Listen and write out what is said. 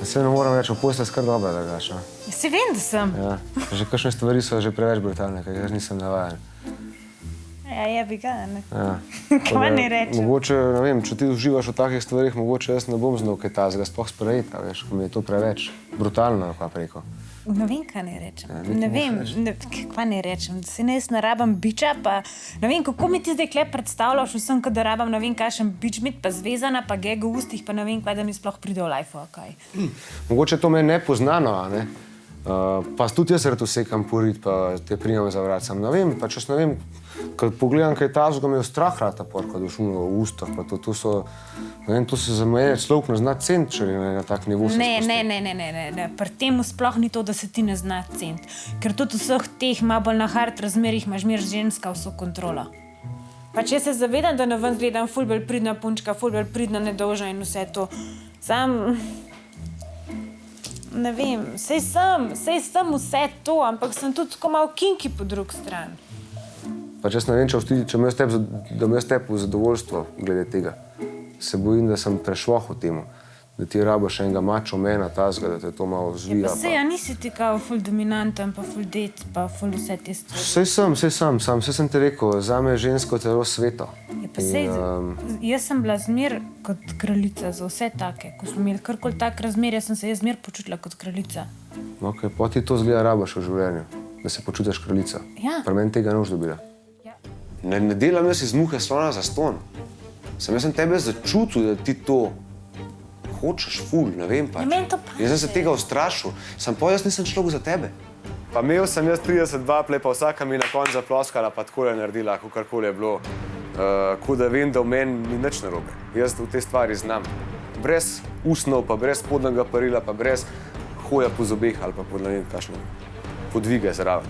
Se ne moram reči, v postelji skar dobra, da gaš. Se vem, da sem. Ja. Že kakšne stvari so že preveč brutalne, ker jaz nisem navajen. Ja, je bi ga, ne. Ja. Kaj ne rečem? Mogoče, ne vem, če ti uživaš v takih stvarih, mogoče jaz ne bom znal kaj tazga sploh sprejeti, veš, ko mi je to preveč brutalno, pa preko. Ne vem, kaj ne rečem. Ne vem, kaj ne rečem. Se ne, jaz ne rabam biča, pa ne vem, kako mi ti zdaj kle predstavljaš vsem, kot da rabam, ne vem, kakšen bič imeti, pa zvezana, pa gega v ustih, pa ne vem, kaj da mi sploh pride v life, kaj. Mogoče to me je nepoznano, a ne? Pa tudi jaz rad usekam porit, pa te primam za vracam. Ne vem, pa če ne vem, ko pogledam kaj tazga, mi je strah rata porka, da šuno v ustah, pa to so, ne vem, to se za mene človek ne zna cent, če na tak nivo se spusti. Ne, pri tem sploh ni to, da se ti ne zna cent, ker tudi vseh teh malo bolj na hard razmerih imaš mir ženska vso kontrolo. Pa če se zavedam, da na ven gledam ful bolj pridna punčka, ful bolj pridna nedolžna in vse to, sam... Ne vem, sej sem vse to, ampak sem tudi tako malo kinky po drug stran. Pa če ne vem, če imam jaz tebi v zadovoljstvo glede tega. Se bojim, da sem prešloh v temu, da ti rabaš enega mačo mena tazga, da te to malo zvija. Pa sej, a nisi ti kao ful dominanten, pa ful dec, pa ful vse te stvari. Sej sem ti rekel, zame je žensko telo sveto. Pa sej, jaz sem bila zmer kot kraljica za vse take. Ko smo imeli karkoli tak razmerje, sem se jaz zmer počutila kot kraljica. Ok, pa ti to zgleda rabaš v življenju, da se počutiš kraljica. Ja. Pri meni tega ne boš dobila. Ja. Ne delam jaz iz muhe slona za ston. Jaz sem tebe začutil, da ti to hočeš ful, ne vem pač. meni to paše. Jaz sem se tega ustrašil, jaz nisem človek za tebe. Pa imel sem jaz 32 ple, pa vsaka mi na koncu zaploskala, pa takole naredila, kakorkoli je bilo. Ko da vem, da v meni ni nič narobe. Jaz v te stvari znam. Brez usnov, pa brez spodnjega perila, pa brez hoja po zobeh ali pa po ne vem kakšne podvige zraven.